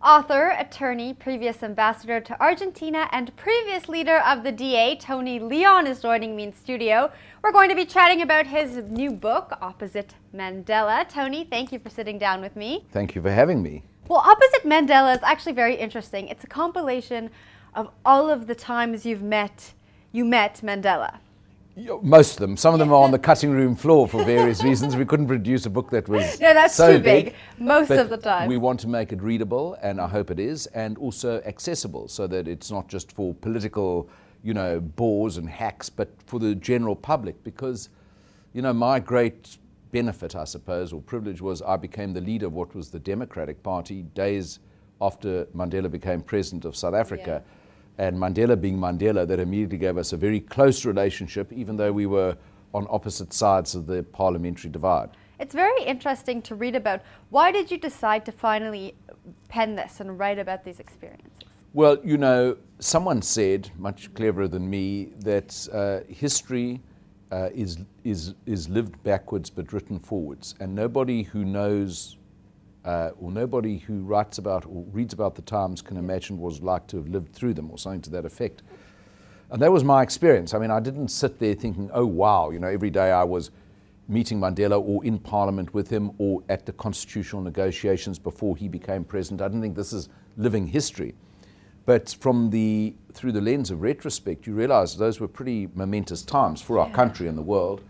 Author, attorney, previous ambassador to Argentina, and previous leader of the DA, Tony Leon, is joining me in studio. We're going to be chatting about his new book, Opposite Mandela. Tony, thank you for sitting down with me. Thank you for having me. Well, Opposite Mandela is actually very interesting. It's a compilation of all of the times you met Mandela. Most of them. Some of them are on the cutting room floor for various reasons. We couldn't produce a book that was no, that's so too big. Most of the time. We want to make it readable, and I hope it is, and also accessible, so that it's not just for political, bores and hacks, but for the general public. Because, my great benefit, I suppose, or privilege, was I became the leader of what was the Democratic Party days after Mandela became president of South Africa. Yeah. And Mandela being Mandela, that immediately gave us a very close relationship, even though we were on opposite sides of the parliamentary divide. It's very interesting to read about. Why did you decide to finally pen this and write about these experiences? Well, someone said, much cleverer than me, that history is lived backwards but written forwards. And nobody who knows or nobody who writes about or reads about the times can imagine what it was like to have lived through them, or something to that effect. And that was my experience. I mean, I didn't sit there thinking, oh wow, every day I was meeting Mandela or in Parliament with him or at the constitutional negotiations before he became president. I didn't think this is living history. But through the lens of retrospect, you realize those were pretty momentous times for our country and the world.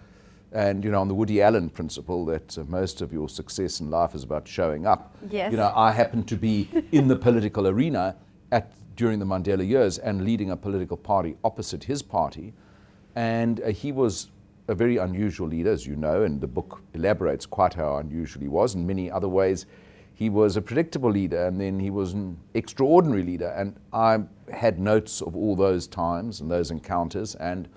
And, on the Woody Allen principle that most of your success in life is about showing up. Yes. I happened to be in the political arena during the Mandela years and leading a political party opposite his party. And he was a very unusual leader, as you know, and the book elaborates quite how unusual he was. In many other ways, he was a predictable leader, and then he was an extraordinary leader. And I had notes of all those times and those encounters, and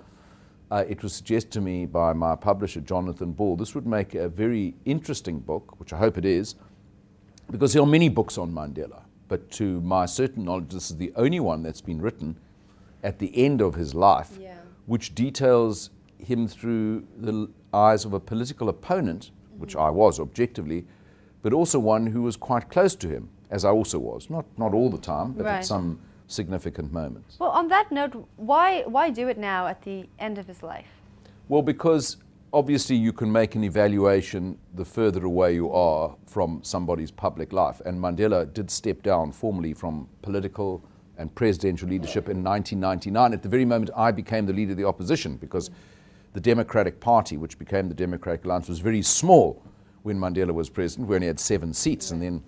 it was suggested to me by my publisher, Jonathan Ball, this would make a very interesting book, which I hope it is, because there are many books on Mandela, but to my certain knowledge, this is the only one that's been written at the end of his life, which details him through the eyes of a political opponent, which I was objectively, but also one who was quite close to him, as I also was. Not all the time, but at some significant moments. Well, on that note, why do it now at the end of his life? Well, because obviously you can make an evaluation the further away you are from somebody's public life. And Mandela did step down formally from political and presidential leadership in 1999, at the very moment I became the leader of the opposition, because the Democratic Party, which became the Democratic Alliance, was very small when Mandela was president. We only had 7 seats, and then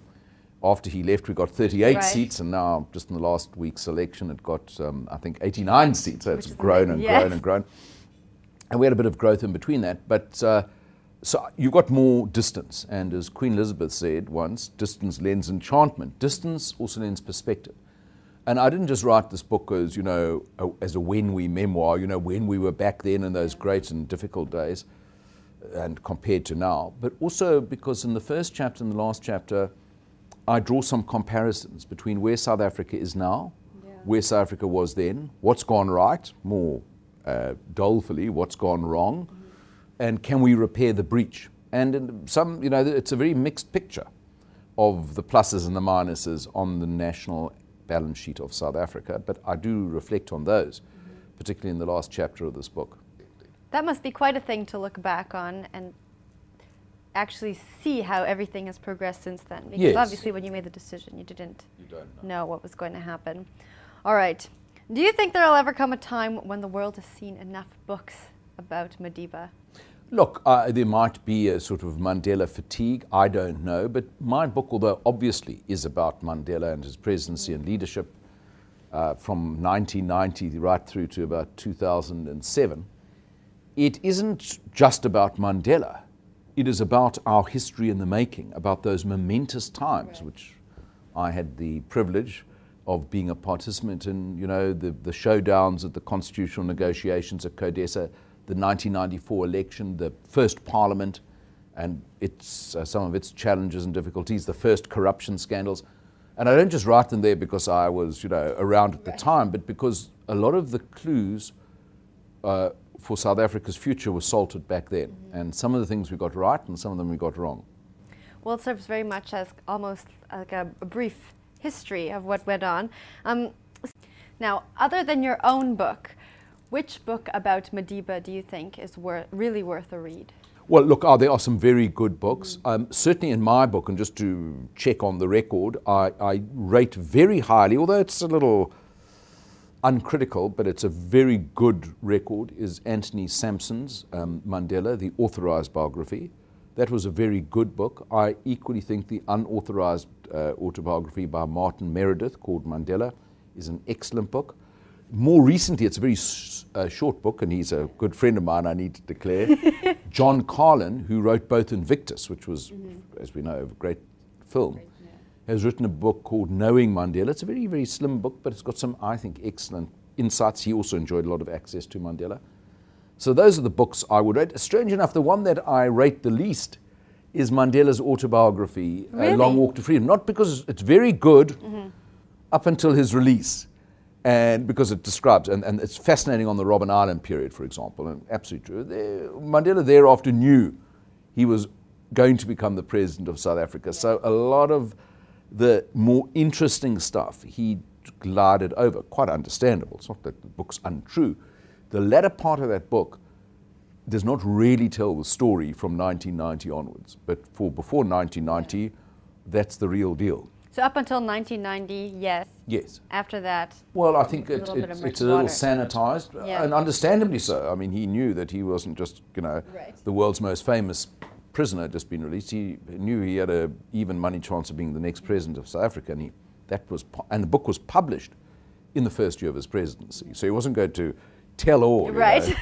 after he left, we got 38 seats, and now, just in the last week's election, it got, I think, 89 seats. So it's grown and grown and grown. And we had a bit of growth in between that. But so you got more distance. And as Queen Elizabeth said once, distance lends enchantment. Distance also lends perspective. And I didn't just write this book as, as a when-we memoir, when we were back then in those great and difficult days, and compared to now. But also because in the first chapter and the last chapter, I draw some comparisons between where South Africa is now, where South Africa was then, what's gone right, more dolefully, what's gone wrong, and can we repair the breach? And in some, it's a very mixed picture of the pluses and the minuses on the national balance sheet of South Africa, but I do reflect on those, particularly in the last chapter of this book. That must be quite a thing to look back on and actually see how everything has progressed since then. Because obviously when you made the decision, you don't know what was going to happen. All right. Do you think there will ever come a time when the world has seen enough books about Madiba? Look, there might be a sort of Mandela fatigue, I don't know, but my book, although obviously is about Mandela and his presidency and leadership from 1990 right through to about 2007, it isn't just about Mandela. It is about our history in the making, about those momentous times, which I had the privilege of being a participant in, the showdowns at the constitutional negotiations at CODESA, the 1994 election, the first parliament, and some of its challenges and difficulties, the first corruption scandals. And I don't just write them there because I was, around at the time, but because a lot of the clues for South Africa's future was salted back then. And some of the things we got right and some of them we got wrong. Well, it serves very much as almost like a brief history of what went on. Now, other than your own book, which book about Madiba do you think is really worth a read? Well, look, there are some very good books. Certainly in my book, and just to check on the record, I rate very highly, although it's a little uncritical, but it's a very good record, is Anthony Sampson's Mandela, the authorized biography. That was a very good book. I equally think the unauthorized autobiography by Martin Meredith called Mandela is an excellent book. More recently, it's a very short book, and he's a good friend of mine, I need to declare. John Carlin, who wrote both Invictus, which was, as we know, a great film, has written a book called Knowing Mandela. It's a very, very slim book, but it's got some, I think, excellent insights. He also enjoyed a lot of access to Mandela. So those are the books I would rate. Strange enough, the one that I rate the least is Mandela's autobiography, really? Long Walk to Freedom. Not because it's very good up until his release, and because it describes, and it's fascinating on the Robben Island period, for example, and absolutely true. Mandela thereafter knew he was going to become the president of South Africa. So a lot of the more interesting stuff he glided over, quite understandable. It's not that the book's untrue. The latter part of that book does not really tell the story from 1990 onwards, but for before 1990, that's the real deal. So up until 1990, yes. Yes. After that, well, I think it's a little sanitized, and understandably so. I mean, he knew that he wasn't just, the world's most famous prisoner just been released. He knew he had an even money chance of being the next president of South Africa, and the book was published in the first year of his presidency. So he wasn't going to tell all. Right.